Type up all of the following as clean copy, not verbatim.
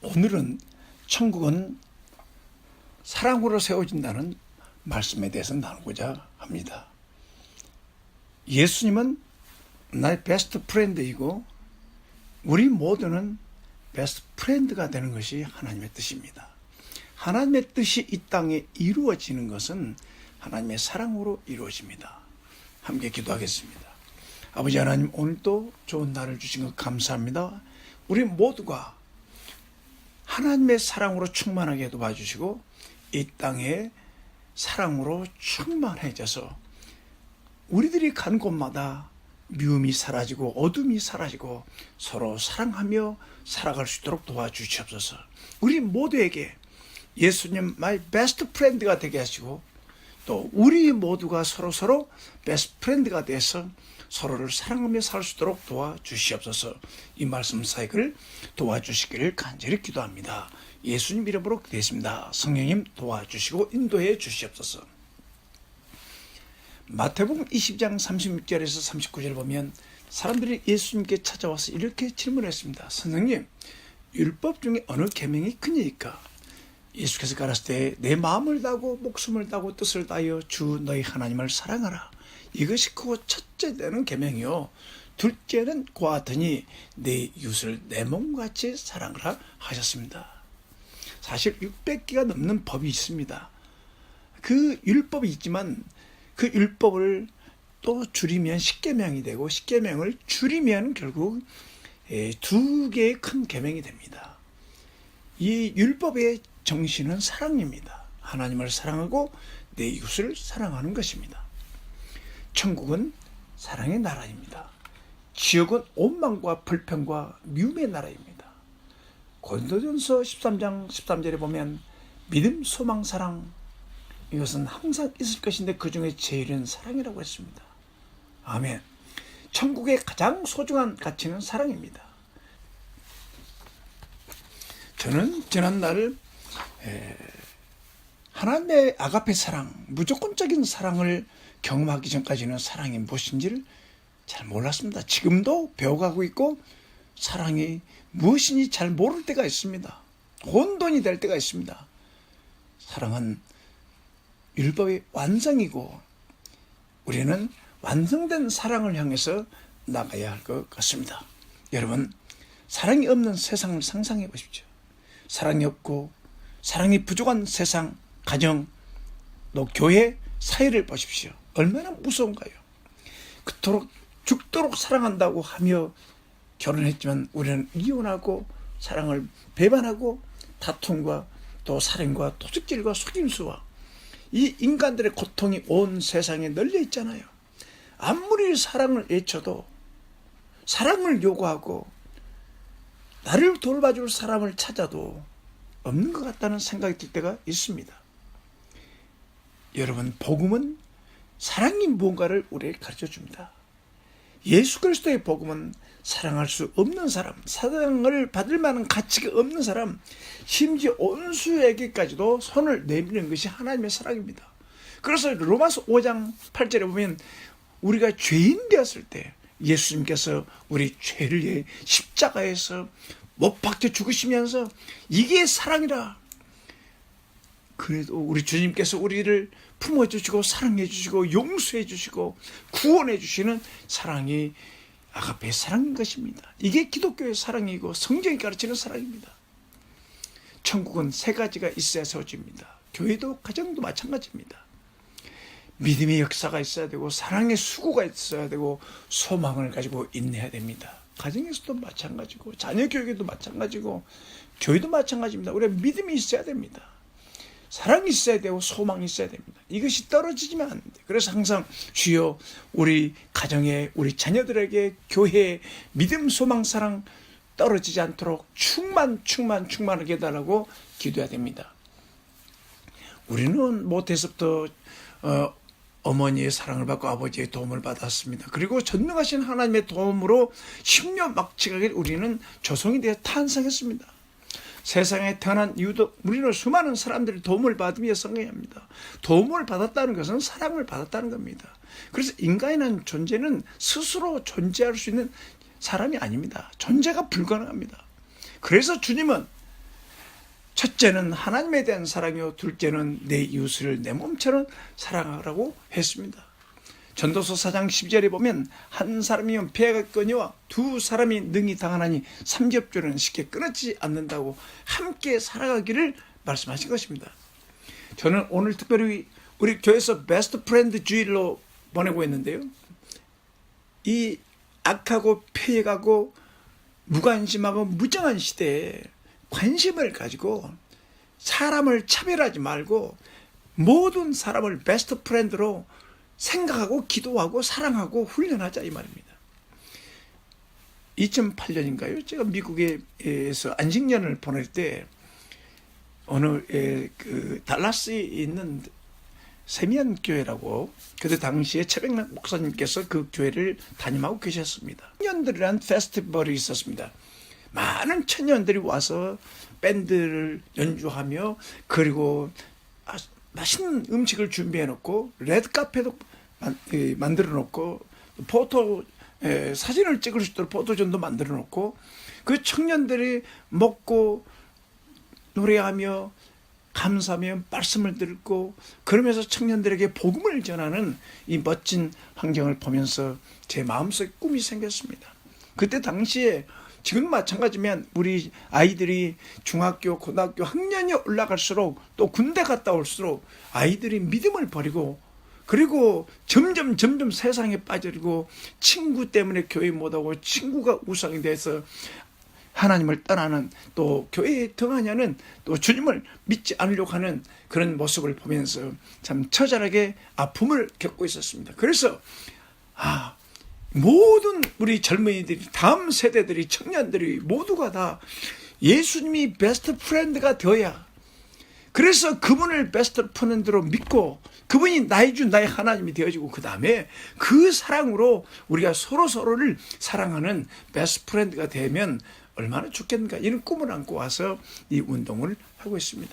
오늘은 천국은 사랑으로 세워진다는 말씀에 대해서 나누고자 합니다. 예수님은 나의 베스트 프렌드이고 우리 모두는 베스트 프렌드가 되는 것이 하나님의 뜻입니다. 하나님의 뜻이 이 땅에 이루어지는 것은 하나님의 사랑으로 이루어집니다. 함께 기도하겠습니다. 아버지 하나님, 오늘도 좋은 날을 주신 것 감사합니다. 우리 모두가 하나님의 사랑으로 충만하게 도와주시고 이 땅에 사랑으로 충만해져서 우리들이 간 곳마다 미움이 사라지고 어둠이 사라지고 서로 사랑하며 살아갈 수 있도록 도와주시옵소서. 우리 모두에게 예수님 마이 베스트 프렌드가 되게 하시고 또 우리 모두가 서로 베스트 프렌드가 돼서 서로를 사랑하며 살 수 있도록 도와주시옵소서. 이 말씀 사역을 도와주시기를 간절히 기도합니다. 예수님 이름으로 기도했습니다. 성령님 도와주시고 인도해 주시옵소서. 마태복음 20장 36절에서 39절 보면 사람들이 예수님께 찾아와서 이렇게 질문했습니다. 선생님, 율법 중에 어느 계명이 크니까? 예수께서 가라사대 때 내 마음을 다하고 목숨을 다하고 뜻을 다하여 주 너희 하나님을 사랑하라. 이것이 크고 첫째 되는 계명이요, 둘째는 그와 같으니 내 이웃을 내 몸같이 사랑하라 하셨습니다. 사실 600개가 넘는 법이 있습니다. 그 율법이 있지만 그 율법을 또 줄이면 10계명이 되고 10계명을 줄이면 결국 두 개의 큰 계명이 됩니다. 이 율법의 정신은 사랑입니다. 하나님을 사랑하고 내 이웃을 사랑하는 것입니다. 천국은 사랑의 나라입니다. 지옥은 원망과 불평과 미움의 나라입니다. 고린도전서 13장 13절에 보면 믿음, 소망, 사랑, 이것은 항상 있을 것인데 그 중에 제일은 사랑이라고 했습니다. 아멘. 천국의 가장 소중한 가치는 사랑입니다. 저는 지난날 하나님의 아가페 사랑, 무조건적인 사랑을 경험하기 전까지는 사랑이 무엇인지를 잘 몰랐습니다. 지금도 배워가고 있고 사랑이 무엇인지 잘 모를 때가 있습니다. 혼돈이 될 때가 있습니다. 사랑은 율법의 완성이고 우리는 완성된 사랑을 향해서 나가야 할 것 같습니다. 여러분, 사랑이 없는 세상을 상상해 보십시오. 사랑이 없고 사랑이 부족한 세상, 가정, 또 교회, 사회를 보십시오. 얼마나 무서운가요? 그토록 죽도록 사랑한다고 하며 결혼했지만 우리는 이혼하고 사랑을 배반하고 다툼과 또 살인과 도둑질과 속임수와 이 인간들의 고통이 온 세상에 널려 있잖아요. 아무리 사랑을 외쳐도 사랑을 요구하고 나를 돌봐줄 사람을 찾아도 없는 것 같다는 생각이 들 때가 있습니다. 여러분, 복음은 사랑이 무언가를 우리에게 가르쳐줍니다. 예수 그리스도의 복음은 사랑할 수 없는 사람, 사랑을 받을 만한 가치가 없는 사람, 심지어 원수에게까지도 손을 내미는 것이 하나님의 사랑입니다. 그래서 로마서 5장 8절에 보면 우리가 죄인 되었을 때 예수님께서 우리 죄를 위해 십자가에서 못 박혀 죽으시면서 이게 사랑이라. 그래도 우리 주님께서 우리를 품어주시고 사랑해주시고 용서해주시고 구원해주시는 사랑이 아가페 사랑인 것입니다. 이게 기독교의 사랑이고 성경이 가르치는 사랑입니다. 천국은 세 가지가 있어야 세워집니다. 교회도 가정도 마찬가지입니다. 믿음의 역사가 있어야 되고 사랑의 수고가 있어야 되고 소망을 가지고 인내해야 됩니다. 가정에서도 마찬가지고 자녀 교육에도 마찬가지고 교회도 마찬가지입니다. 우리가 믿음이 있어야 됩니다. 사랑이 있어야 되고 소망이 있어야 됩니다. 이것이 떨어지지면 안 돼요. 그래서 항상 주여 우리 가정에 우리 자녀들에게 교회에 믿음, 소망, 사랑 떨어지지 않도록 충만하게 해달라고 기도해야 됩니다. 우리는 모태에서부터 어머니의 사랑을 받고 아버지의 도움을 받았습니다. 그리고 전능하신 하나님의 도움으로 십년막치하게 우리는 조성이 되어 탄생했습니다. 세상에 태어난 이유도 우리는 수많은 사람들의 도움을 받으며 성행합니다. 도움을 받았다는 것은 사랑을 받았다는 겁니다. 그래서 인간이라는 존재는 스스로 존재할 수 있는 사람이 아닙니다. 존재가 불가능합니다. 그래서 주님은 첫째는 하나님에 대한 사랑이요, 둘째는 내 이웃을 내 몸처럼 사랑하라고 했습니다. 전도서 4장 12절에 보면 한 사람이면 배가 끊어와 두 사람이 능히 당하나니 삼겹줄은 쉽게 끊어지지 않는다고 함께 살아가기를 말씀하신 것입니다. 저는 오늘 특별히 우리 교회에서 베스트 프렌드 주일로 보내고 있는데요. 이 악하고 폐역하고 무관심하고 무정한 시대에 관심을 가지고 사람을 차별하지 말고 모든 사람을 베스트 프렌드로 생각하고 기도하고 사랑하고 훈련하자 이 말입니다. 2008년인가요? 제가 미국에서 안식년을 보낼 때 어느 그 달라스에 있는 세미안 교회라고 그때 당시에 최백락 목사님께서 그 교회를 담임하고 계셨습니다. 청년들이란 페스티벌이 있었습니다. 많은 청년들이 와서 밴드를 연주하며 그리고 맛있는 음식을 준비해 놓고 레드 카페도 만들어 놓고 포토 사진을 찍을 수 있도록 포토존도 만들어 놓고 그 청년들이 먹고 노래하며 감사하며 말씀을 듣고 그러면서 청년들에게 복음을 전하는 이 멋진 환경을 보면서 제 마음속에 꿈이 생겼습니다. 그때 당시에 지금 마찬가지면 우리 아이들이 중학교, 고등학교 학년이 올라갈수록 또 군대 갔다 올수록 아이들이 믿음을 버리고 그리고 점점 세상에 빠지고 친구 때문에 교회 못하고 친구가 우상이 돼서 하나님을 떠나는 또 교회에 등하냐는 또 주님을 믿지 않으려고 하는 그런 모습을 보면서 참 처절하게 아픔을 겪고 있었습니다. 그래서 모든 우리 젊은이들이 다음 세대들이 청년들이 모두가 다 예수님이 베스트 프렌드가 되어야 그래서 그분을 베스트 프렌드로 믿고 그분이 나의 주 나의 하나님이 되어지고 그 다음에 그 사랑으로 우리가 서로를 사랑하는 베스트 프렌드가 되면 얼마나 좋겠는가 이런 꿈을 안고 와서 이 운동을 하고 있습니다.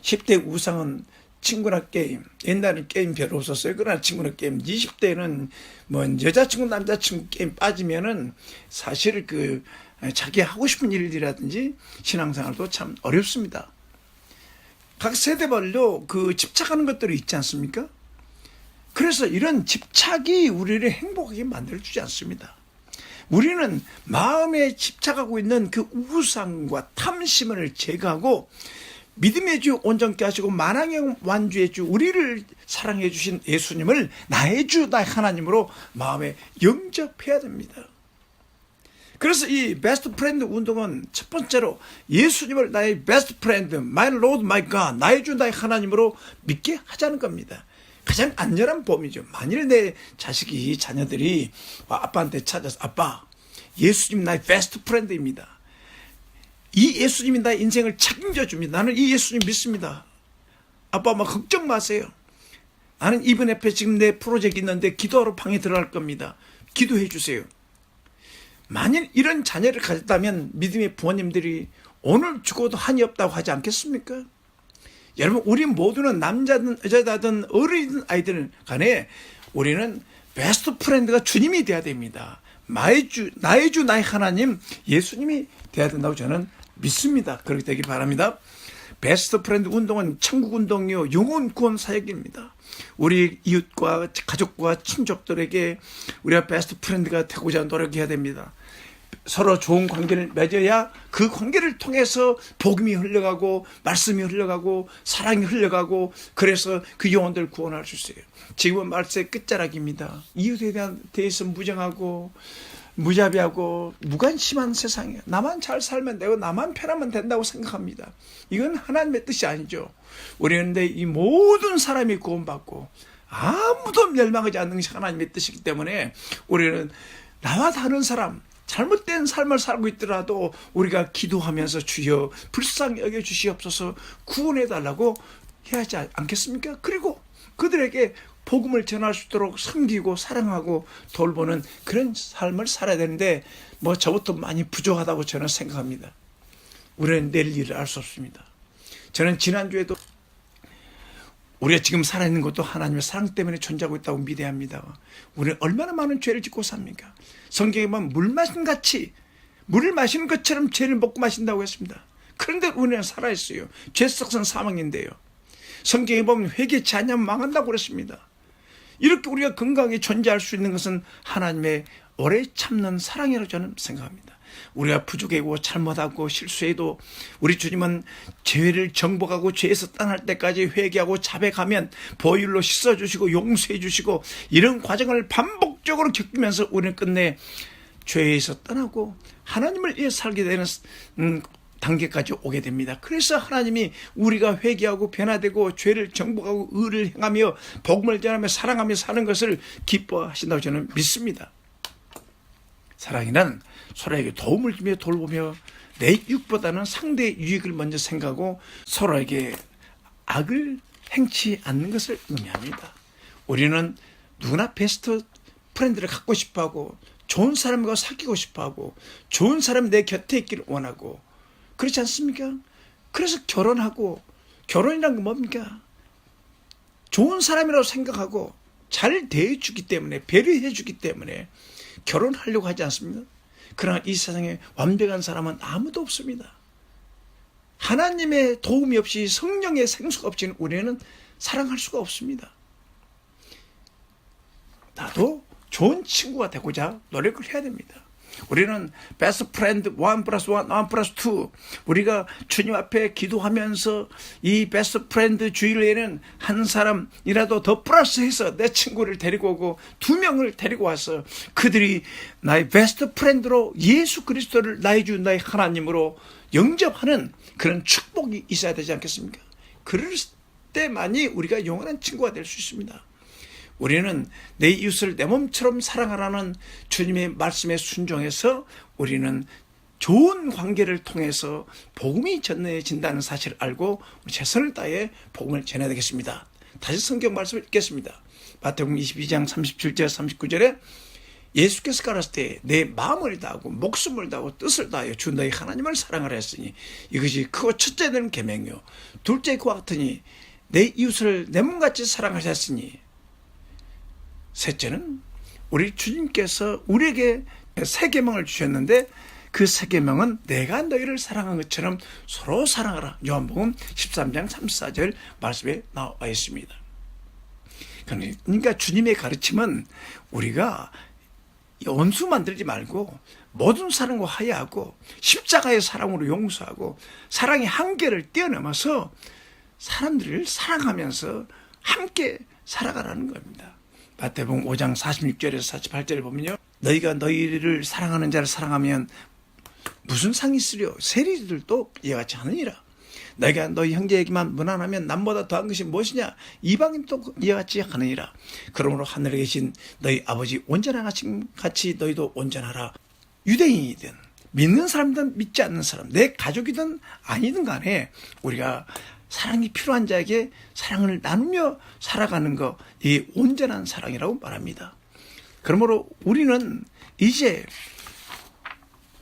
10대 우상은 친구나 게임, 옛날에는 게임 별로 없었어요. 그러나 친구나 게임, 20대는 뭐 여자친구, 남자친구 게임 빠지면은 사실 그 자기 하고 싶은 일이라든지 신앙생활도 참 어렵습니다. 각 세대별로 그 집착하는 것들이 있지 않습니까? 그래서 이런 집착이 우리를 행복하게 만들어주지 않습니다. 우리는 마음에 집착하고 있는 그 우상과 탐심을 제거하고 믿음의 주 온전케 하시고 만왕의 완주의 주 우리를 사랑해 주신 예수님을 나의 주 나의 하나님으로 마음에 영접해야 됩니다. 그래서 이 베스트 프렌드 운동은 첫 번째로 예수님을 나의 베스트 프렌드, my Lord, my God, 나의 주 나의 하나님으로 믿게 하자는 겁니다. 가장 안전한 범위죠. 만일 내 자식이 자녀들이 아빠한테 찾아서 아빠 예수님 나의 베스트 프렌드입니다. 이 예수님이 나의 인생을 책임져 줍니다. 나는 이 예수님 믿습니다. 아빠 엄마 걱정 마세요. 나는 이번 앞에 지금 내 프로젝트 있는데 기도하러 방에 들어갈 겁니다. 기도해 주세요. 만일 이런 자녀를 가졌다면 믿음의 부모님들이 오늘 죽어도 한이 없다고 하지 않겠습니까? 여러분 우리 모두는 남자든 여자든 어린이든 아이들 간에 우리는 베스트 프렌드가 주님이 돼야 됩니다. 나의 주 나의 하나님 예수님이 돼야 된다고 저는 믿습니다. 그렇게 되길 바랍니다. 베스트 프렌드 운동은 천국 운동이요 영혼 구원 사역입니다. 우리 이웃과 가족과 친족들에게 우리가 베스트 프렌드가 되고자 노력해야 됩니다. 서로 좋은 관계를 맺어야 그 관계를 통해서 복음이 흘러가고 말씀이 흘러가고 사랑이 흘러가고 그래서 그 영혼들 구원할 수 있어요. 지금은 말세의 끝자락입니다. 이웃에 대해서 무정하고 무자비하고 무관심한 세상이에요. 나만 잘 살면 되고 나만 편하면 된다고 생각합니다. 이건 하나님의 뜻이 아니죠. 우리는 이 모든 사람이 구원받고 아무도 멸망하지 않는 것이 하나님의 뜻이기 때문에 우리는 나와 다른 사람 잘못된 삶을 살고 있더라도 우리가 기도하면서 주여 불쌍히 여겨주시옵소서 구원해달라고 해야 하지 않겠습니까? 그리고 그들에게 복음을 전할 수 있도록 섬기고 사랑하고 돌보는 그런 삶을 살아야 되는데 뭐 저부터 많이 부족하다고 저는 생각합니다. 우리는 내일 일을 알 수 없습니다. 저는 지난주에도 우리가 지금 살아있는 것도 하나님의 사랑 때문에 존재하고 있다고 믿어야 합니다. 우리는 얼마나 많은 죄를 짓고 삽니까? 성경에 보면 물 마신 같이 물을 마시는 것처럼 죄를 먹고 마신다고 했습니다. 그런데 우리는 살아있어요. 죄 썩은 사망인데요. 성경에 보면 회개치 않으면 망한다고 그랬습니다. 이렇게 우리가 건강하게 존재할 수 있는 것은 하나님의 오래 참는 사랑이라고 저는 생각합니다. 우리가 부족하고 잘못하고 실수해도 우리 주님은 죄를 정복하고 죄에서 떠날 때까지 회개하고 자백하면 보혈로 씻어주시고 용서해주시고 이런 과정을 반복적으로 겪으면서 우리는 끝내 죄에서 떠나고 하나님을 위해 살게 되는 단계까지 오게 됩니다. 그래서 하나님이 우리가 회개하고 변화되고 죄를 정복하고 의를 행하며 복음을 전하며 사랑하며 사는 것을 기뻐하신다고 저는 믿습니다. 사랑이란 서로에게 도움을 주며 돌보며 내 이익보다는 상대의 유익을 먼저 생각하고 서로에게 악을 행치 않는 것을 의미합니다. 우리는 누구나 베스트 프렌드를 갖고 싶어하고 좋은 사람과 사귀고 싶어하고 좋은 사람이 내 곁에 있기를 원하고 그렇지 않습니까? 그래서 결혼하고 결혼이란 게 뭡니까? 좋은 사람이라고 생각하고 잘 대해주기 때문에 배려해주기 때문에 결혼하려고 하지 않습니다. 그러나 이 세상에 완벽한 사람은 아무도 없습니다. 하나님의 도움이 없이 성령의 생수가 없이는 우리는 사랑할 수가 없습니다. 나도 좋은 친구가 되고자 노력을 해야 됩니다. 우리는 베스트 프렌드 1+1+2 우리가 주님 앞에 기도하면서 이 베스트 프렌드 주일에는 한 사람이라도 더 플러스해서 내 친구를 데리고 오고 2명을 데리고 와서 그들이 나의 베스트 프렌드로 예수 그리스도를 나의 주 나의 하나님으로 영접하는 그런 축복이 있어야 되지 않겠습니까? 그럴 때만이 우리가 영원한 친구가 될 수 있습니다. 우리는 내 이웃을 내 몸처럼 사랑하라는 주님의 말씀에 순종해서 우리는 좋은 관계를 통해서 복음이 전해진다는 사실을 알고 최선을 다해 복음을 전해야 되겠습니다. 다시 성경 말씀을 읽겠습니다. 마태복음 22장 37절 39절에 예수께서 가라사대 때 내 마음을 다하고 목숨을 다하고 뜻을 다하여 주 너희 하나님을 사랑하라 했으니 이것이 크고 첫째 되는 계명이요 둘째 그와 같으니 내 이웃을 내 몸같이 사랑하셨으니 셋째는 우리 주님께서 우리에게 새 계명을 주셨는데 그 새 계명은 내가 너희를 사랑한 것처럼 서로 사랑하라. 요한복음 13장 34절 말씀에 나와 있습니다. 그러니까 주님의 가르침은 우리가 원수 만들지 말고 모든 사람과 화해하고 십자가의 사랑으로 용서하고 사랑의 한계를 뛰어넘어서 사람들을 사랑하면서 함께 살아가라는 겁니다. 마태복음 5장 46절에서 48절에 보면요. 너희가 너희를 사랑하는 자를 사랑하면 무슨 상이 있으려 세리들도 이와 같이 하느니라. 너희가 너희 형제에게만 무난하면 남보다 더한 것이 무엇이냐. 이방인도 이와 같이 하느니라. 그러므로 하늘에 계신 너희 아버지 온전하같이 너희도 온전하라. 유대인이든 믿는 사람이든 믿지 않는 사람 내 가족이든 아니든 간에 우리가 사랑이 필요한 자에게 사랑을 나누며 살아가는 것, 이 온전한 사랑이라고 말합니다. 그러므로 우리는 이제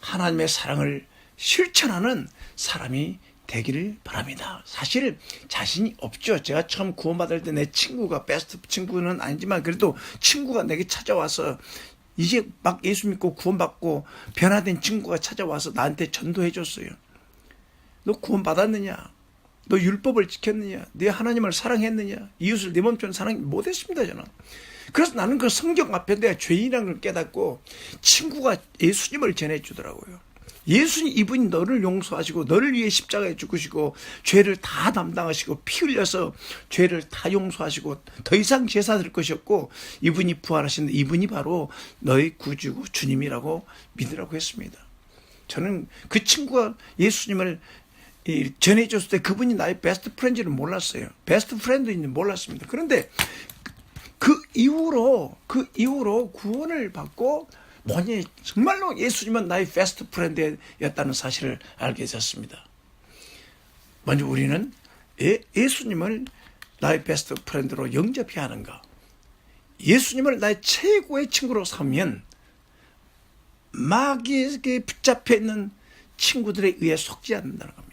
하나님의 사랑을 실천하는 사람이 되기를 바랍니다. 사실 자신이 없죠. 제가 처음 구원받을 때 내 친구가 베스트 친구는 아니지만 그래도 친구가 내게 찾아와서 이제 막 예수 믿고 구원받고 변화된 친구가 찾아와서 나한테 전도해 줬어요. 너 구원받았느냐? 너 율법을 지켰느냐? 네 하나님을 사랑했느냐? 이웃을 네 몸처럼 사랑 못했습니다, 저는. 그래서 나는 그 성경 앞에 내가 죄인이라는 걸 깨닫고 친구가 예수님을 전해주더라고요. 예수님 이분이 너를 용서하시고 너를 위해 십자가에 죽으시고 죄를 다 담당하시고 피 흘려서 죄를 다 용서하시고 더 이상 제사 드릴 것이 없고 이분이 부활하신 이분이 바로 너의 구주고 주님이라고 믿으라고 했습니다. 저는 그 친구가 예수님을 전해줬을 때 그분이 나의 베스트 프렌드를 몰랐어요. 베스트 프렌드인지 몰랐습니다. 그런데 그 이후로 구원을 받고 뭐니 정말로 예수님은 나의 베스트 프렌드였다는 사실을 알게 되었습니다. 먼저 우리는 예수님을 나의 베스트 프렌드로 영접해야 하는가? 예수님을 나의 최고의 친구로 삼으면 마귀에게 붙잡혀 있는 친구들에 의해 속지 않는다는 겁니다.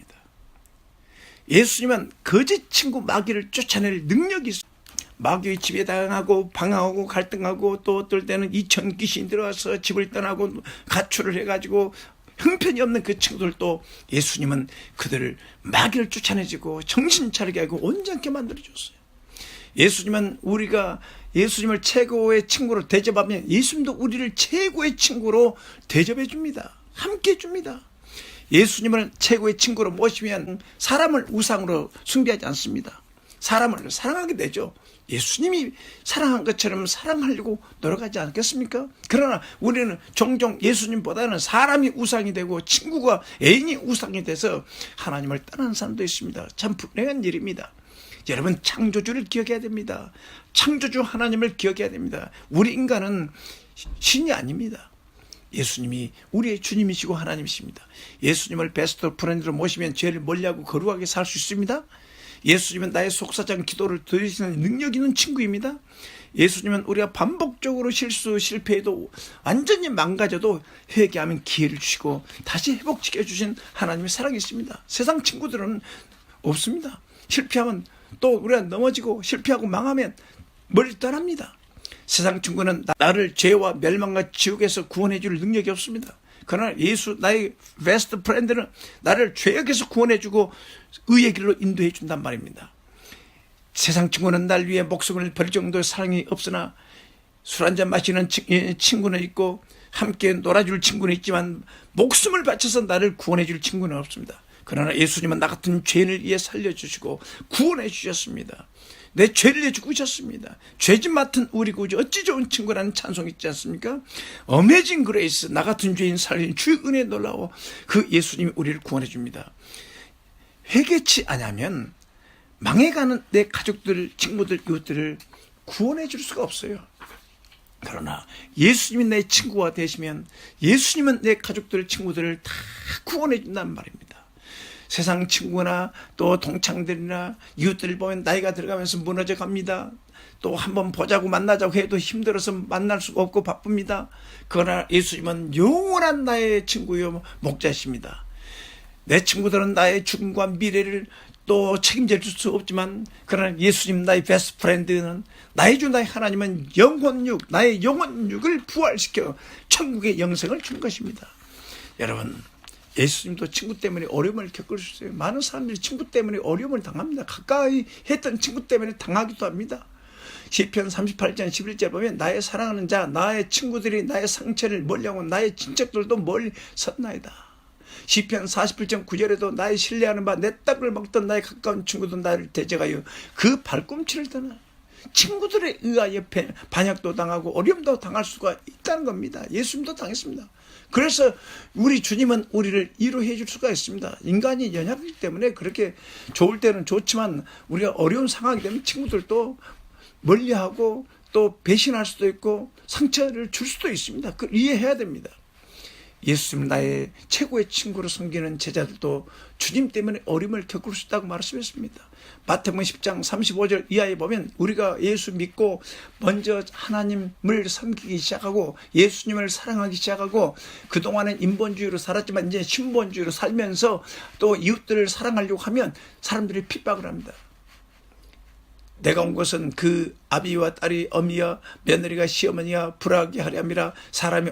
예수님은 거짓 친구 마귀를 쫓아낼 능력이 있어요. 마귀의 집에 당하고 방황하고 갈등하고 또 어떨 때는 2000 귀신이 들어와서 집을 떠나고 가출을 해가지고 형편이 없는 그 친구들도 예수님은 그들을 마귀를 쫓아내주고 정신 차리게 하고 온전케 만들어줬어요. 예수님은 우리가 예수님을 최고의 친구로 대접하면 예수님도 우리를 최고의 친구로 대접해 줍니다. 함께 해 줍니다. 예수님을 최고의 친구로 모시면 사람을 우상으로 숭배하지 않습니다. 사람을 사랑하게 되죠. 예수님이 사랑한 것처럼 사랑하려고 노력하지 않겠습니까? 그러나 우리는 종종 예수님보다는 사람이 우상이 되고 친구가 애인이 우상이 돼서 하나님을 떠나는 사람도 있습니다. 참 불행한 일입니다. 여러분, 창조주를 기억해야 됩니다. 창조주 하나님을 기억해야 됩니다. 우리 인간은 신이 아닙니다. 예수님이 우리의 주님이시고 하나님이십니다. 예수님을 베스트 프렌드로 모시면 죄를 멀리하고 거룩하게 살 수 있습니다. 예수님은 나의 속사장 기도를 들으시는 능력 있는 친구입니다. 예수님은 우리가 반복적으로 실패해도 완전히 망가져도 회개하면 기회를 주시고 다시 회복시켜 주신 하나님의 사랑이 있습니다. 세상 친구들은 없습니다. 실패하면 또 우리가 넘어지고 실패하고 망하면 멀리 떠납니다. 세상 친구는 나를 죄와 멸망과 지옥에서 구원해 줄 능력이 없습니다. 그러나 예수, 나의 베스트 프렌드는 나를 죄악에서 구원해 주고 의의 길로 인도해 준단 말입니다. 세상 친구는 날 위해 목숨을 버릴 정도의 사랑이 없으나 술 한잔 마시는 친구는 있고 함께 놀아줄 친구는 있지만 목숨을 바쳐서 나를 구원해 줄 친구는 없습니다. 그러나 예수님은 나 같은 죄인을 위해 살려주시고 구원해 주셨습니다. 내 죄를 내어 죽으셨습니다. 죄짓 맡은 우리 구주 어찌 좋은 친구라는 찬송이 있지 않습니까? 어메이징 그레이스, 나 같은 죄인 살린 주의 은혜에 놀라워 그 예수님이 우리를 구원해 줍니다. 회개치 않으면 망해가는 내 가족들, 친구들, 이웃들을 구원해 줄 수가 없어요. 그러나 예수님이 내 친구가 되시면 예수님은 내 가족들, 친구들을 다 구원해 준다는 말입니다. 세상 친구나 또 동창들이나 이웃들을 보면 나이가 들어가면서 무너져 갑니다. 또 한번 보자고 만나자고 해도 힘들어서 만날 수가 없고 바쁩니다. 그러나 예수님은 영원한 나의 친구요 목자십니다. 내 친구들은 나의 죽음과 미래를 또 책임질 수 없지만 그러나 예수님 나의 베스트 프렌드는 나의 주 나의 하나님은 영혼육, 나의 영혼육을 부활시켜 천국의 영생을 준 것입니다. 여러분, 예수님도 친구 때문에 어려움을 겪을 수 있어요. 많은 사람들이 친구 때문에 어려움을 당합니다. 가까이 했던 친구 때문에 당하기도 합니다. 시편 38장 11절 보면 나의 사랑하는 자, 나의 친구들이 나의 상처를 멀리하고 나의 친척들도 멀리 섰나이다. 시편 41장 9절에도 나의 신뢰하는 바 내 떡을 먹던 나의 가까운 친구도 나를 대적하여 그 발꿈치를 떠나. 친구들에 의하여 반역도 당하고 어려움도 당할 수가 있다는 겁니다. 예수님도 당했습니다. 그래서 우리 주님은 우리를 위로해 줄 수가 있습니다. 인간이 연약하기 때문에 그렇게 좋을 때는 좋지만 우리가 어려운 상황이 되면 친구들도 멀리하고 또 배신할 수도 있고 상처를 줄 수도 있습니다. 그걸 이해해야 됩니다. 예수님 나의 최고의 친구로 섬기는 제자들도 주님 때문에 어려움을 겪을 수 있다고 말씀했습니다. 마태복음 10장 35절 이하에 보면 우리가 예수 믿고 먼저 하나님을 섬기기 시작하고 예수님을 사랑하기 시작하고 그동안은 인본주의로 살았지만 이제 신본주의로 살면서 또 이웃들을 사랑하려고 하면 사람들이 핍박을 합니다. 내가 온 것은 그 아비와 딸이 어미와 며느리가 시어머니와 불화하게 하려 함이라. 사람이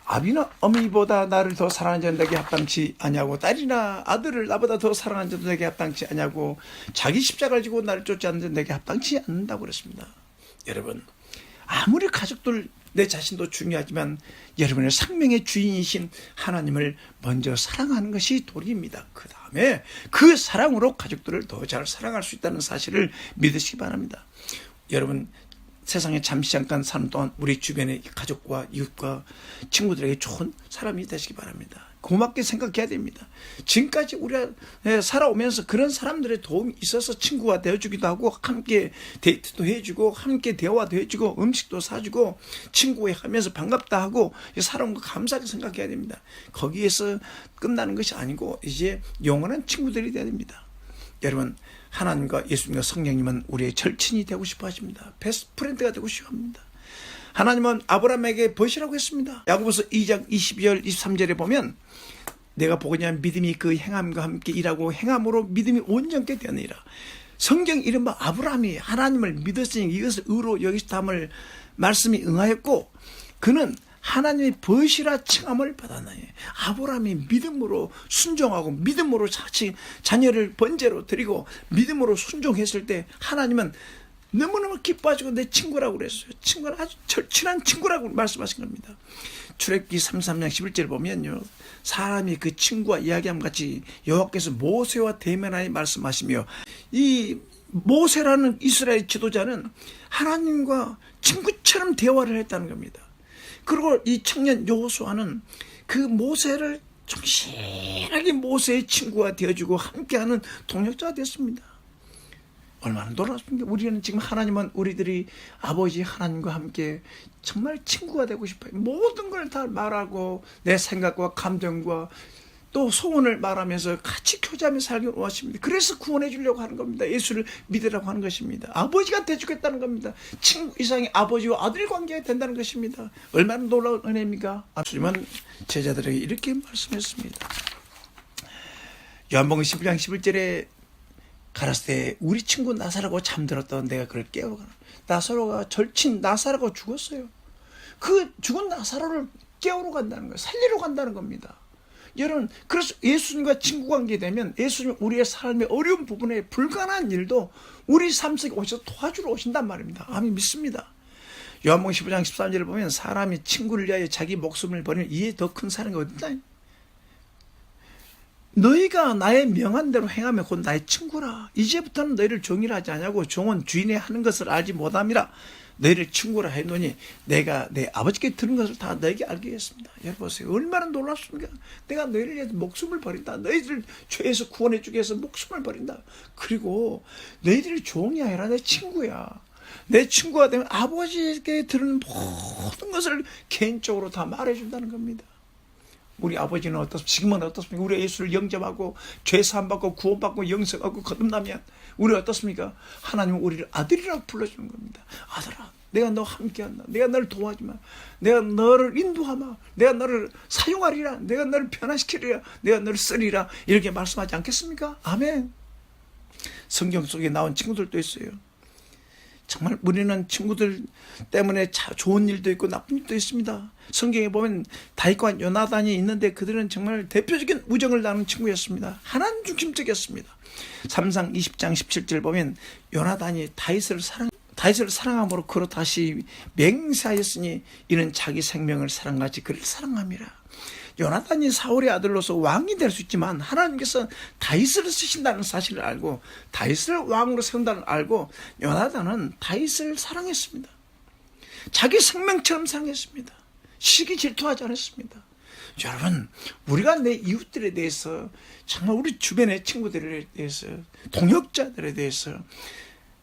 아비나 어미보다 나를 더 사랑하는 자는 내게 합당치 아니하고 딸이나 아들을 나보다 더 사랑하는 자도 내게 합당치 아니하고 자기 십자가를 지고 나를 쫓지 않는 자는 내게 합당치 않는다고 그랬습니다. 여러분, 아무리 가족들 내 자신도 중요하지만 여러분의 생명의 주인이신 하나님을 먼저 사랑하는 것이 도리입니다. 그 다음에 그 사랑으로 가족들을 더 잘 사랑할 수 있다는 사실을 믿으시기 바랍니다. 여러분, 세상에 잠시 잠깐 사는 동안 우리 주변의 가족과 이웃과 친구들에게 좋은 사람이 되시기 바랍니다. 고맙게 생각해야 됩니다. 지금까지 우리가 살아오면서 그런 사람들의 도움이 있어서 친구가 되어주기도 하고 함께 데이트도 해주고 함께 대화도 해주고 음식도 사주고 친구에 하면서 반갑다 하고 살아온 거 감사하게 생각해야 됩니다. 거기에서 끝나는 것이 아니고 이제 영원한 친구들이 돼야 됩니다. 여러분, 하나님과 예수님과 성령님은 우리의 절친이 되고 싶어 하십니다. 베스트 프렌드가 되고 싶어 합니다. 하나님은 아브라함에게 보시라고 했습니다. 야고보서 2장 22절 23절에 보면 내가 보고자 믿음이 그 행함과 함께 일하고 행함으로 믿음이 온전케 되느니라. 성경 이른바 아브라함이 하나님을 믿었으니 이것을 의로 여기서 담을 말씀이 응하였고 그는 하나님의 벗이라 칭함을 받았나니 아브라함이 믿음으로 순종하고 믿음으로 자녀를 번제로 드리고 믿음으로 순종했을 때 하나님은 너무너무 기뻐하시고 내 친구라고 그랬어요. 친구는 아주 절친한 친구라고 말씀하신 겁니다. 출애굽기 33장 11절 보면요, 사람이 그 친구와 이야기함 같이 여호와께서 모세와 대면하여 말씀하시며, 이 모세라는 이스라엘 지도자는 하나님과 친구처럼 대화를 했다는 겁니다. 그리고 이 청년 여호수아는 그 모세를 정실하게 모세의 친구가 되어주고 함께하는 동역자가 됐습니다. 얼마나 놀랍습니까? 우리는 지금 하나님은 우리들이 아버지 하나님과 함께 정말 친구가 되고 싶어요. 모든 걸 다 말하고 내 생각과 감정과 또 소원을 말하면서 같이 교제하며 살기 원하십니다. 그래서 구원해 주려고 하는 겁니다. 예수를 믿으라고 하는 것입니다. 아버지가 되주겠다는 겁니다. 친구 이상의 아버지와 아들 관계가 된다는 것입니다. 얼마나 놀라운 은혜입니까? 주님은 제자들에게 이렇게 말씀했습니다. 요한복음 11장 11절에 가라스 때 우리 친구 나사로가 잠들었던 내가 그를 깨워가라. 나사로가 절친 나사로가 죽었어요. 그 죽은 나사로를 깨우러 간다는 거예요. 살리러 간다는 겁니다. 여러분, 그래서 예수님과 친구 관계 되면 예수님 우리의 삶의 어려운 부분에 불가능한 일도 우리 삶 속에 오셔서 도와주러 오신단 말입니다. 아멘, 믿습니다. 요한복음 15장 13절을 보면 사람이 친구를 위하여 자기 목숨을 버리면 이에 더 큰 사랑이 어딨나? 너희가 나의 명한 대로 행하면 곧 나의 친구라. 이제부터는 너희를 종이라 하지 아니하고 종은 주인의 하는 것을 알지 못함이라. 너희를 친구라 했노니 내가 내 아버지께 들은 것을 다 너에게 알게 했습니다. 여러분 보세요. 얼마나 놀랍습니까? 내가 너희를 위해서 목숨을 버린다. 너희들을 죄에서 구원해 주기 위해서 목숨을 버린다. 그리고 너희들이 종이 아니라 내 친구야. 내 친구가 되면 아버지께 들은 모든 것을 개인적으로 다 말해준다는 겁니다. 우리 아버지는 어떻습니까? 지금은 어떻습니까? 우리 예수를 영접하고 죄 사함받고 구원받고 영생하고 거듭나면 우리 어떻습니까? 하나님은 우리를 아들이라고 불러주는 겁니다. 아들아, 내가 너와 함께한다. 내가 너를 도와주마. 내가 너를 인도하마. 내가 너를 사용하리라. 내가 너를 변화시키리라. 내가 너를 쓰리라. 이렇게 말씀하지 않겠습니까? 아멘. 성경 속에 나온 친구들도 있어요. 정말 우리는 친구들 때문에 좋은 일도 있고 나쁜 일도 있습니다. 성경에 보면 다윗과 요나단이 있는데 그들은 정말 대표적인 우정을 나눈 친구였습니다. 하나님 중심적이었습니다. 3상 20장 17절 보면 요나단이 다윗을 사랑함으로 그로 다시 맹세하였으니 이는 자기 생명을 사랑같이 그를 사랑함이라. 요나단이 사울의 아들로서 왕이 될 수 있지만 하나님께서 다윗을 쓰신다는 사실을 알고 다윗을 왕으로 세운다는 걸 알고 요나단은 다윗을 사랑했습니다. 자기 생명처럼 사랑했습니다. 시기 질투하지 않았습니다. 여러분, 우리가 내 이웃들에 대해서 정말 우리 주변의 친구들에 대해서 동역자들에 대해서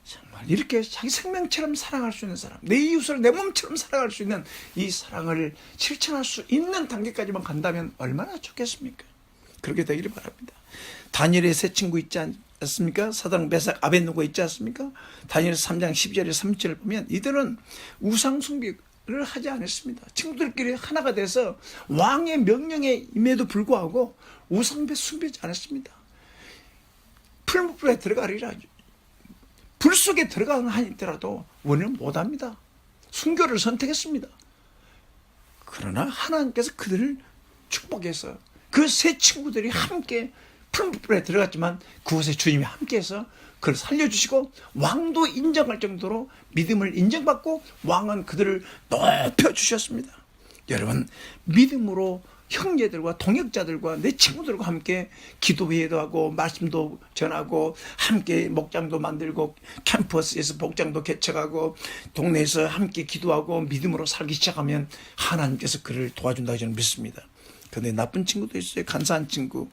정말 이렇게 자기 생명처럼 사랑할 수 있는 사람, 내 이웃을 내 몸처럼 사랑할 수 있는 이 사랑을 실천할 수 있는 단계까지만 간다면 얼마나 좋겠습니까? 그렇게 되기를 바랍니다. 다니엘의 세 친구 있지 않습니까? 사드락 메삭 아벳느고 있지 않습니까? 다니엘 3장 12절에 3절을 보면 이들은 우상 숭배를 하지 않았습니다. 친구들끼리 하나가 돼서 왕의 명령에 임에도 불구하고 우상배 숭배하지 않았습니다. 풀무불에 들어가리라. 불 속에 들어가는 한이 있더라도 원인은 못합니다. 순교를 선택했습니다. 그러나 하나님께서 그들을 축복해서 그 세 친구들이 함께 풀무불에 들어갔지만 그곳에 주님이 함께해서 그를 살려주시고 왕도 인정할 정도로 믿음을 인정받고 왕은 그들을 높여주셨습니다. 여러분, 믿음으로 형제들과 동역자들과 내 친구들과 함께 기도회도 하고 말씀도 전하고 함께 목장도 만들고 캠퍼스에서 목장도 개척하고 동네에서 함께 기도하고 믿음으로 살기 시작하면 하나님께서 그를 도와준다고 저는 믿습니다. 그런데 나쁜 친구도 있어요. 간사한 친구.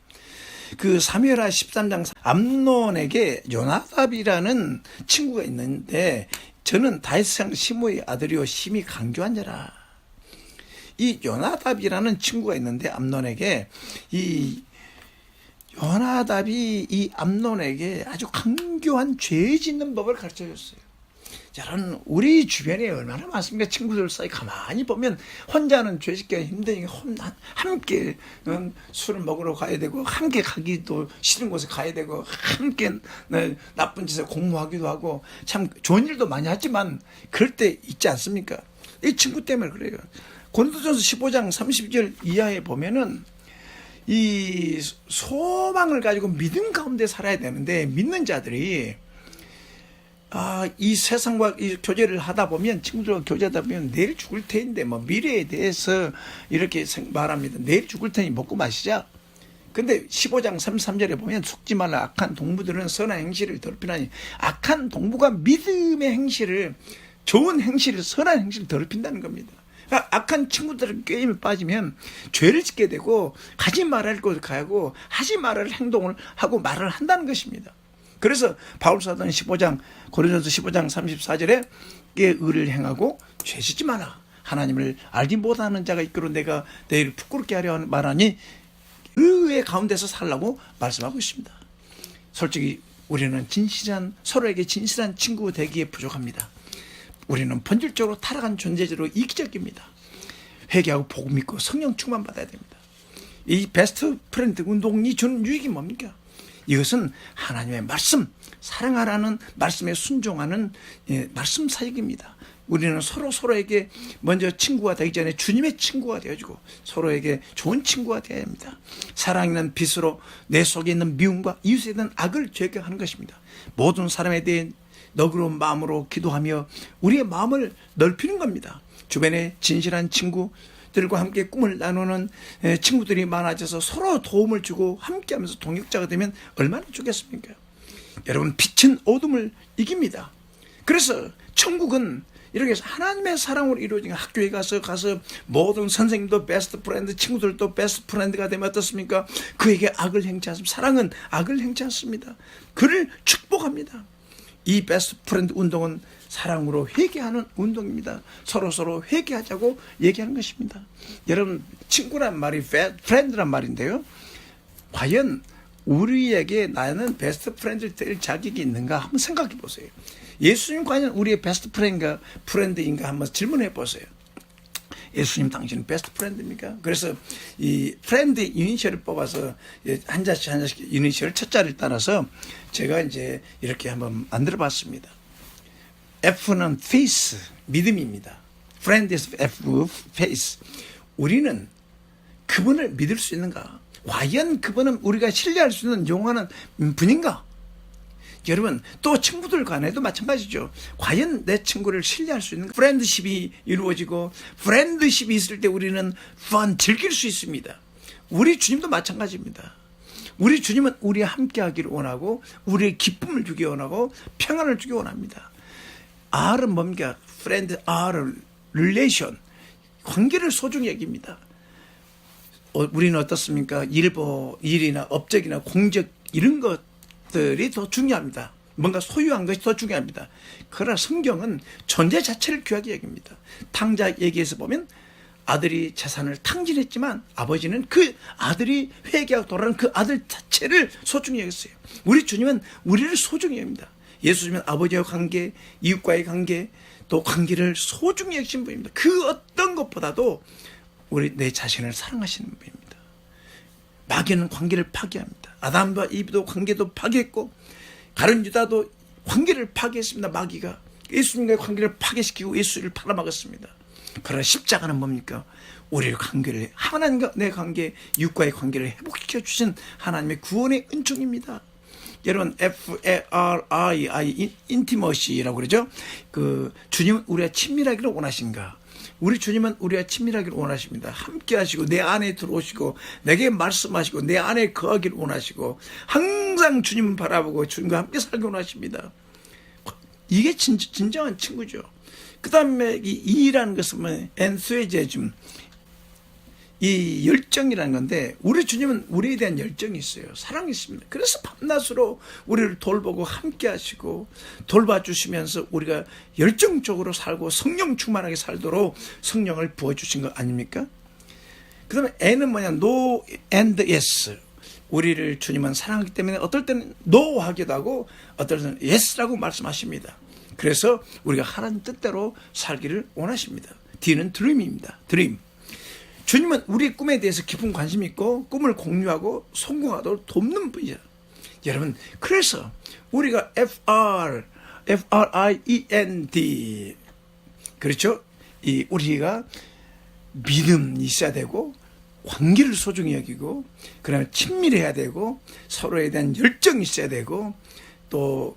그 사무엘하 13장 암논에게 요나답이라는 친구가 있는데 저는 다윗상 시므의 아들이요 심히 강교한 자라. 이 요나답이라는 친구가 있는데 암논에게 이 요나답이 이 암논에게 아주 강교한 죄 짓는 법을 가르쳐줬어요. 여러분, 우리 주변에 얼마나 많습니까? 친구들 사이 가만히 보면 혼자는 죄 짓기가 힘드니까 함께 술을 먹으러 가야 되고 함께 가기도 싫은 곳에 가야 되고 함께 나쁜 짓에 공모하기도 하고 참 좋은 일도 많이 하지만 그럴 때 있지 않습니까? 이 친구 때문에 그래요. 고린도전서 15장 30절 이하에 보면은 이 소망을 가지고 믿음 가운데 살아야 되는데, 믿는 자들이 이 세상과 이 교제를 하다 보면, 친구들과 교제하다 보면 내일 죽을 테인데 뭐 미래에 대해서 이렇게 말합니다. 내일 죽을 테니 먹고 마시자. 근데 15장 33절에 보면 속지 말라. 악한 동무들은 선한 행실을 더럽히나니, 악한 동무가 믿음의 행실을, 좋은 행실을, 선한 행실을 더럽힌다는 겁니다. 그러니까 악한 친구들은 게임에 빠지면 죄를 짓게 되고, 하지 말할 곳을 가고 하지 말할 행동을 하고 말을 한다는 것입니다. 그래서 바울사도는 고린도전서 15장 34절에 의를 행하고 죄 짓지 마라. 하나님을 알지 못하는 자가 있기로 내가 너희를 부끄럽게 하려 말하니, 의의 가운데서 살라고 말씀하고 있습니다. 솔직히 우리는 서로에게 진실한 친구 되기에 부족합니다. 우리는 본질적으로 타락한 존재로 이기적입니다. 회개하고 복음 믿고 성령 충만 받아야 됩니다. 이 베스트 프렌드 운동이 주는 유익이 뭡니까? 이것은 하나님의 말씀, 사랑하라는 말씀에 순종하는 말씀 사역입니다. 우리는 서로에게 먼저 친구가 되기 전에 주님의 친구가 되어주고 서로에게 좋은 친구가 되어야 합니다. 사랑이는 빛으로 내 속에 있는 미움과 이웃에 있는 악을 제거하는 것입니다. 모든 사람에 대해 너그러운 마음으로 기도하며 우리의 마음을 넓히는 겁니다. 주변에 진실한 친구들과 함께 꿈을 나누는 친구들이 많아져서 서로 도움을 주고 함께하면서 동역자가 되면 얼마나 좋겠습니까? 여러분, 빛은 어둠을 이깁니다. 그래서 천국은 이렇게 하나님의 사랑으로 이루어진, 학교에 가서 모든 선생님도 베스트 프렌드, 친구들도 베스트 프렌드가 되면 어떻습니까? 그에게 악을 행치 않습니다. 사랑은 악을 행치 않습니다. 그를 축복합니다. 이 베스트 프렌드 운동은 사랑으로 회개하는 운동입니다. 서로 회개하자고 얘기하는 것입니다. 여러분, 친구란 말이 프렌드란 말인데요. 과연 우리에게 나는 베스트 프렌드를 될 자격이 있는가 한번 생각해 보세요. 예수님 과연 우리의 베스트 프렌드인가 한번 질문해 보세요. 예수님, 당신은 베스트 프렌드입니까? 그래서 이 프렌드 이니셜을 뽑아서 한 자씩 이니셜 첫 자리를 따라서 제가 이제 이렇게 한번 만들어 봤습니다. F는 faith, 믿음입니다. Friend is F, faith. 우리는 그분을 믿을 수 있는가? 과연 그분은 우리가 신뢰할 수 있는 용하는 분인가? 여러분, 또 친구들 간에도 마찬가지죠. 과연 내 친구를 신뢰할 수 있는 프렌드십이 이루어지고, 프렌드십이 있을 때 우리는 즐길 수 있습니다. 우리 주님도 마찬가지입니다. 우리 주님은 우리와 함께하기를 원하고, 우리의 기쁨을 주기 원하고, 평안을 주기 원합니다. R은 뭡니까? 프렌드, R, relation, 관계를 소중히 여깁니다. 우리는 어떻습니까? 일이나 업적이나 공적 이런 것들이 더 중요합니다. 뭔가 소유한 것이 더 중요합니다. 그러나 성경은 존재 자체를 귀하게 여깁니다. 탕자 얘기에서 보면 아들이 재산을 탕진했지만 아버지는 그 아들이 회개하고 돌아오는 그 아들 자체를 소중히 여겼어요. 우리 주님은 우리를 소중히 여깁니다. 예수님은 아버지와 관계, 이웃과의 관계, 또 관계를 소중히 여기신 분입니다. 그 어떤 것보다도 내 자신을 사랑하시는 분입니다. 마귀는 관계를 파괴합니다. 아담과 이브도 관계도 파괴했고, 가룟 유다도 관계를 파괴했습니다. 마귀가 예수님과의 관계를 파괴시키고 예수를 팔아먹었습니다. 그러나 십자가는 뭡니까? 우리의 관계를, 하나님과 내 관계, 이웃과의 관계를 회복시켜 주신 하나님의 구원의 은총입니다. 여러분, F-A-R-I, intimacy라고 그러죠. 주님은 우리가 친밀하기를 원하신가? 우리 주님은 우리가 친밀하기를 원하십니다. 함께 하시고 내 안에 들어오시고 내게 말씀하시고 내 안에 거하기를 원하시고, 항상 주님은 바라보고 주님과 함께 살기 원하십니다. 이게 진정한 친구죠. 그 다음에 이 E라는 것은 뭐 엔스웨제즘, 이 열정이라는 건데, 우리 주님은 우리에 대한 열정이 있어요. 사랑이 있습니다. 그래서 밤낮으로 우리를 돌보고 함께 하시고 돌봐주시면서 우리가 열정적으로 살고 성령 충만하게 살도록 성령을 부어주신 거 아닙니까? 그 다음에 N은 뭐냐? No and yes. 우리를 주님은 사랑하기 때문에 어떨 때는 no 하기도 하고 어떨 때는 yes라고 말씀하십니다. 그래서 우리가 하나님 뜻대로 살기를 원하십니다. D는 dream입니다. dream. 주님은 우리의 꿈에 대해서 깊은 관심이 있고 꿈을 공유하고 성공하도록 돕는 분이야. 여러분, 그래서 우리가 F-R-I-E-N-D, 그렇죠? 우리가 믿음이 있어야 되고 관계를 소중히 여기고 그다음에 친밀해야 되고 서로에 대한 열정이 있어야 되고 또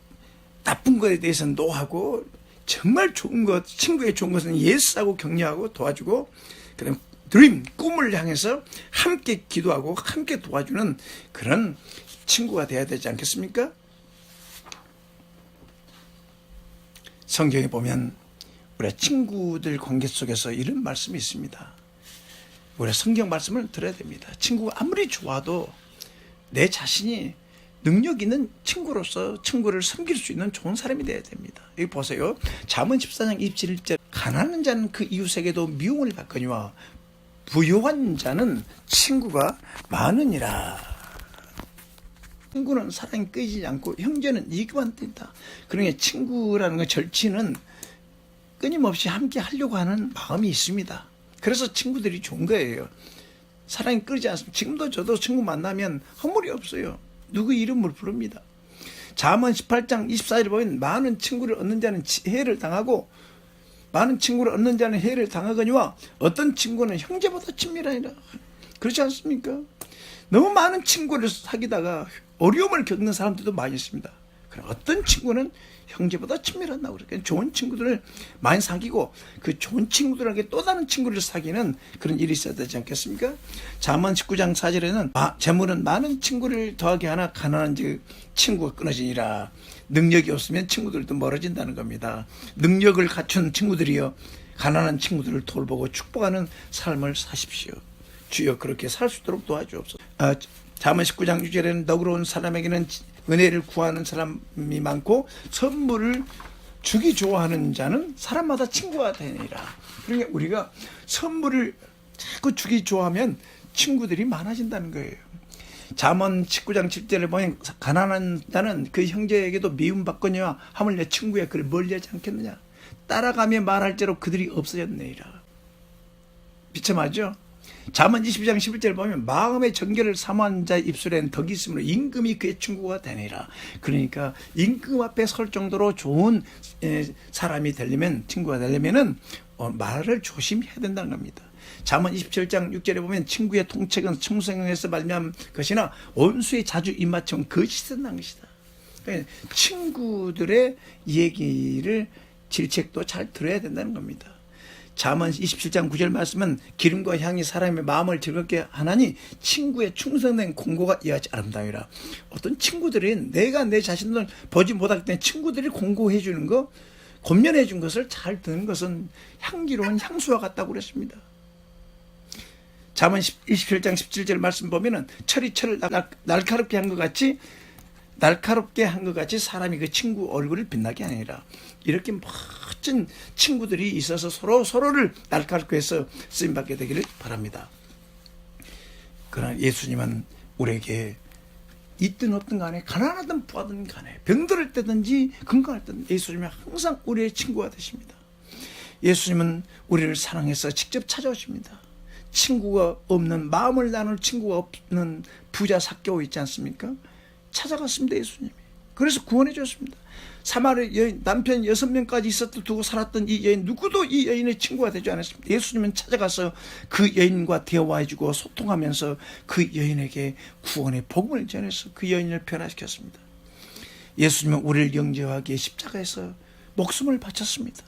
나쁜 것에 대해서는 노하고 정말 좋은 것, 친구의 좋은 것은 예스하고 격려하고 도와주고 그다음에 드림, 꿈을 향해서 함께 기도하고 함께 도와주는 그런 친구가 돼야 되지 않겠습니까? 성경에 보면 우리 친구들 관계 속에서 이런 말씀이 있습니다. 우리 성경 말씀을 들어야 됩니다. 친구가 아무리 좋아도 내 자신이 능력 있는 친구로서 친구를 섬길 수 있는 좋은 사람이 되어야 됩니다. 여기 보세요. 잠언 14장 27절 가난한 자는 그 이웃에게도 미움을 받거니와 부유한 자는 친구가 많으니라. 친구는 사랑이 끊이지 않고 형제는 이익만 뜬다. 그러니까 친구라는 건 절친은 끊임없이 함께 하려고 하는 마음이 있습니다. 그래서 친구들이 좋은 거예요. 사랑이 끊이지 않습니다. 지금도 저도 친구 만나면 허물이 없어요. 누구 이름을 부릅니다. 잠언 18장 24절 보면 많은 친구를 얻는 자는 해를 당하고 많은 친구를 얻는 자는 해를 당하거니와 어떤 친구는 형제보다 친밀하니라. 그렇지 않습니까? 너무 많은 친구를 사귀다가 어려움을 겪는 사람들도 많이 있습니다. 어떤 친구는 형제보다 친밀하다고 그러니까 좋은 친구들을 많이 사귀고 그 좋은 친구들에게 또 다른 친구를 사귀는 그런 일이 있어야 되지 않겠습니까? 잠언 19장 4절에는 재물은 많은 친구를 더하게 하나 가난한 친구가 끊어지니라. 능력이 없으면 친구들도 멀어진다는 겁니다. 능력을 갖춘 친구들이요 가난한 친구들을 돌보고 축복하는 삶을 사십시오. 주여 그렇게 살 수 있도록 도와주옵소서. 잠언 19장 6절에는 너그러운 사람에게는 은혜를 구하는 사람이 많고 선물을 주기 좋아하는 자는 사람마다 친구가 되니라. 그러니까 우리가 선물을 자꾸 주기 좋아하면 친구들이 많아진다는 거예요. 잠언 19장 7절에 보면 가난한 자는 그 형제에게도 미움받거니와 하물 내 친구야 그를 멀리하지 않겠느냐. 따라가며 말할대로 그들이 없어졌느니라. 비참하죠? 잠언 22장 11절 보면 마음의 정결을 사모하는 자의 입술에는 덕이 있으므로 임금이 그의 친구가 되니라. 그러니까 임금 앞에 설 정도로 좋은 사람이 되려면 친구가 되려면은 말을 조심해야 된다는 겁니다. 잠언 27장 6절에 보면 친구의 통책은 충성에서 말미암은 것이나 원수의 자주 입맞춤은 거짓이 된다는 것이다. 그러니까 친구들의 얘기를 질책도 잘 들어야 된다는 겁니다. 잠언 27장 9절 말씀은 기름과 향이 사람의 마음을 즐겁게 하나니 친구의 충성된 공고가 이하지 아름다우리라. 어떤 친구들이 내가 내 자신을 보지 못하기 때문에 친구들이 공고해 주는 거, 권면해 준 것을 잘 듣는 것은 향기로운 향수와 같다고 그랬습니다. 잠언 27장 17절 말씀 보면은 철이 철을 날카롭게 한 것 같이 사람이 그 친구 얼굴을 빛나게 하니라. 이렇게 멋진 친구들이 있어서 서로를 날카롭게 해서 쓰임받게 되기를 바랍니다. 그러나 예수님은 우리에게 있든 없든 간에 가난하든 부하든 간에 병들을 때든지 건강할 때든 예수님은 항상 우리의 친구가 되십니다. 예수님은 우리를 사랑해서 직접 찾아오십니다. 친구가 없는 마음을 나눌 친구가 없는 부자 삭개오 있지 않습니까? 찾아갔습니다. 예수님이. 그래서 구원해 줬습니다. 사마리 여인 남편 6명까지 두고 살았던 이 여인 누구도 이 여인의 친구가 되지 않았습니다. 예수님은 찾아가서 그 여인과 대화해주고 소통하면서 그 여인에게 구원의 복음을 전해서 그 여인을 변화시켰습니다. 예수님은 우리를 영접하기에 십자가에서 목숨을 바쳤습니다.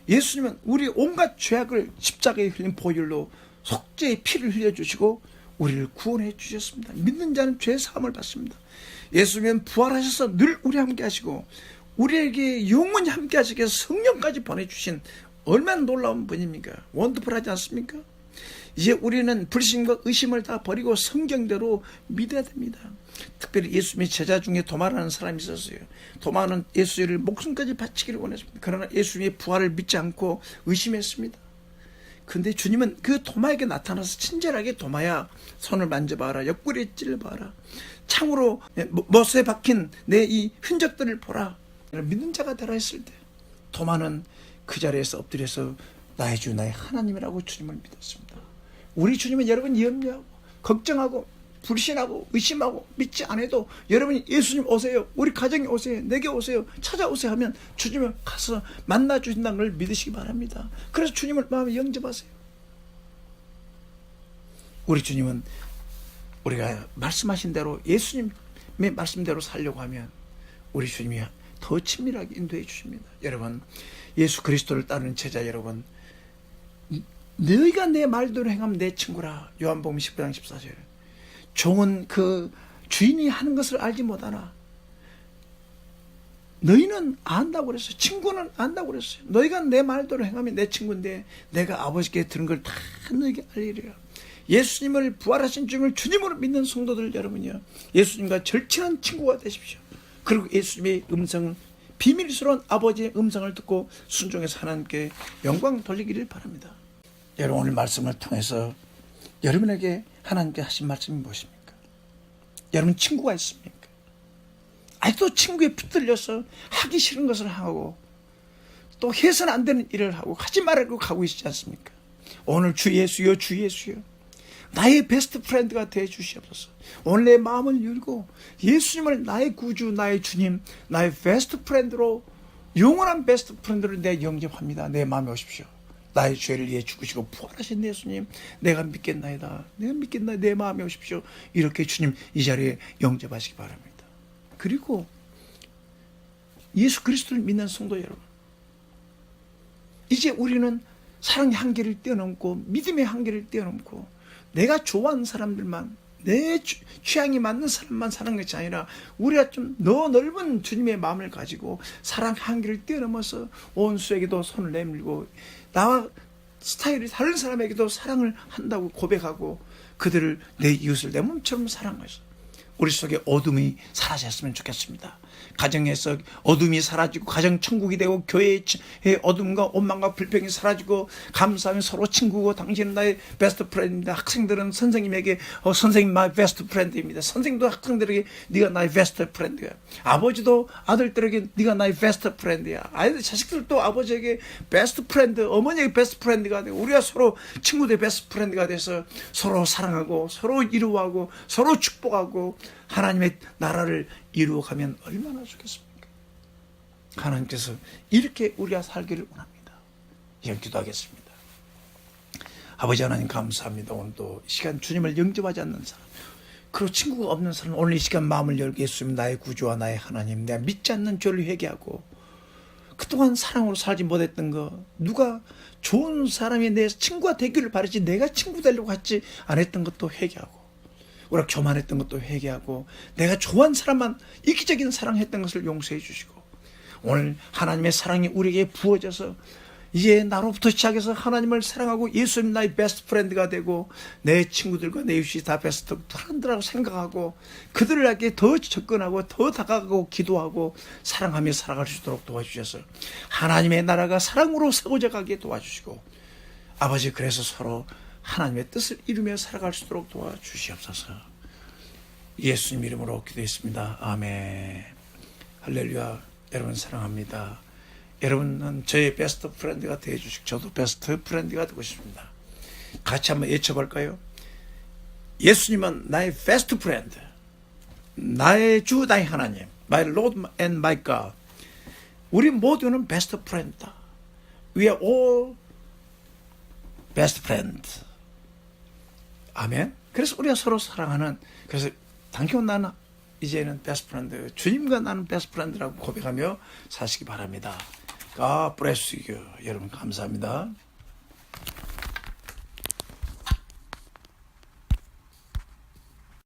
예수님은 우리 온갖 죄악을 십자가에 흘린 보혈로 속죄의 피를 흘려주시고 우리를 구원해 주셨습니다. 믿는 자는 죄 사함을 받습니다. 예수님은 부활하셔서 늘 우리 함께 하시고 우리에게 영원히 함께 하시기 위해서 성령까지 보내주신 얼마나 놀라운 분입니까? 원더풀하지 않습니까? 이제 우리는 불신과 의심을 다 버리고 성경대로 믿어야 됩니다. 특별히 예수님의 제자 중에 도마라는 사람이 있었어요. 도마는 예수를 목숨까지 바치기를 원했습니다. 그러나 예수님의 부활을 믿지 않고 의심했습니다. 근데 주님은 그 도마에게 나타나서 친절하게 도마야 손을 만져봐라. 옆구리에 찔러봐라. 창으로 못에 박힌 내 이 흔적들을 보라. 믿는 자가 되라 했을 때 도마는 그 자리에서 엎드려서 나의 주 나의 하나님이라고 주님을 믿었습니다. 우리 주님은 여러분 염려하고 걱정하고 불신하고 의심하고 믿지 않아도 여러분이 예수님 오세요. 우리 가정에 오세요. 내게 오세요. 찾아오세요 하면 주님을 가서 만나 주신다는 걸 믿으시기 바랍니다. 그래서 주님을 마음에 영접하세요. 우리 주님은 우리가 말씀하신 대로 예수님의 말씀대로 살려고 하면 우리 주님이 더 친밀하게 인도해 주십니다. 여러분, 예수 그리스도를 따르는 제자 여러분, 너희가 내 말대로 행하면 내 친구라. 요한복음 19장 14절. 종은 그 주인이 하는 것을 알지 못하나 너희는 안다고 그랬어요. 친구는 안다고 그랬어요. 너희가 내 말대로 행하면 내 친구인데 내가 아버지께 들은 걸 다 너희에게 알리리라. 예수님을 부활하신 주님을 주님으로 믿는 성도들 여러분이요, 예수님과 절친한 친구가 되십시오. 그리고 예수님의 음성, 비밀스러운 아버지의 음성을 듣고 순종해서 하나님께 영광 돌리기를 바랍니다. 여러분, 오늘 말씀을 통해서 여러분에게 하나님께 하신 말씀이 무엇입니까? 여러분 친구가 있습니까? 아직도 친구에 붙들려서 하기 싫은 것을 하고 또 해서는 안 되는 일을 하고 하지 말라고 가고 있지 않습니까? 오늘 주 예수여 주 예수여 나의 베스트 프렌드가 되어 주시옵소서. 오늘 내 마음을 열고 예수님을 나의 구주, 나의 주님, 나의 베스트 프렌드로, 영원한 베스트 프렌드를 내가 영접합니다. 내 마음에 오십시오. 나의 죄를 위해 죽으시고 부활하신 예수님, 내가 믿겠나이다. 내가 믿겠나이다. 내 마음에 오십시오. 이렇게 주님 이 자리에 영접하시기 바랍니다. 그리고 예수 그리스도를 믿는 성도 여러분, 이제 우리는 사랑의 한계를 뛰어넘고 믿음의 한계를 뛰어넘고 내가 좋아하는 사람들만, 내 취향이 맞는 사람만 사랑하는 것이 아니라 우리가 좀 더 넓은 주님의 마음을 가지고 사랑 한계를 뛰어넘어서 온 수에게도 손을 내밀고 나와 스타일이 다른 사람에게도 사랑을 한다고 고백하고 그들을 내 이웃을 내 몸처럼 사랑해서 우리 속에 어둠이 사라졌으면 좋겠습니다. 가정에서 어둠이 사라지고 가정 천국이 되고 교회의 어둠과 원망과 불평이 사라지고 감사하며 서로 친구고 당신은 나의 베스트 프렌드입니다. 학생들은 선생님에게 선생님 나의 베스트 프렌드입니다. 선생님도 학생들에게 네가 나의 베스트 프렌드야. 아버지도 아들들에게 네가 나의 베스트 프렌드야. 아이들 자식들도 아버지에게 베스트 프렌드, 어머니에게 베스트 프렌드가 되고 우리가 서로 친구들의 베스트 프렌드가 돼서 서로 사랑하고 서로 이루어가고 서로 축복하고 하나님의 나라를 이루어가면 얼마나 좋겠습니까? 하나님께서 이렇게 우리가 살기를 원합니다. 이런 기도하겠습니다. 아버지 하나님 감사합니다. 오늘도 이 시간 주님을 영접하지 않는 사람, 그리고 친구가 없는 사람, 오늘 이 시간 마음을 열게 했으면 나의 구주와 나의 하나님, 내가 믿지 않는 죄를 회개하고 그동안 사랑으로 살지 못했던 거, 누가 좋은 사람이 내 친구가 되기를 바라지 내가 친구 되려고 하지 않았던 것도 회개하고, 우리가 교만했던 것도 회개하고 내가 좋아하는 사람만 이기적인 사랑했던 것을 용서해 주시고 오늘 하나님의 사랑이 우리에게 부어져서 이제 나로부터 시작해서 하나님을 사랑하고 예수님 나의 베스트 프렌드가 되고 내 친구들과 내 이웃이 다 베스트 프렌드라고 생각하고 그들에게 더 접근하고 더 다가가고 기도하고 사랑하며 살아갈 수 있도록 도와주셔서 하나님의 나라가 사랑으로 세워져 가게 도와주시고 아버지, 그래서 서로 하나님의 뜻을 이루며 살아갈 수 있도록 도와주시옵소서. 예수님 이름으로 기도했습니다. 아멘. 할렐루야. 여러분 사랑합니다. 여러분은 저의 베스트 프렌드가 되어주시고 저도 베스트 프렌드가 되고 싶습니다. 같이 한번 외쳐볼까요? 예수님은 나의 베스트 프렌드, 나의 주, 나의 하나님, my Lord and my God. 우리 모두는 베스트 프렌드다. We are all best friend. 아멘. 그래서 우리가 서로 사랑하는, 그래서 당겨 나는 이제는 베스트 프렌드, 주님과 나는 베스트 프렌드라고 고백하며 사시기 바랍니다. God bless you. 여러분 감사합니다.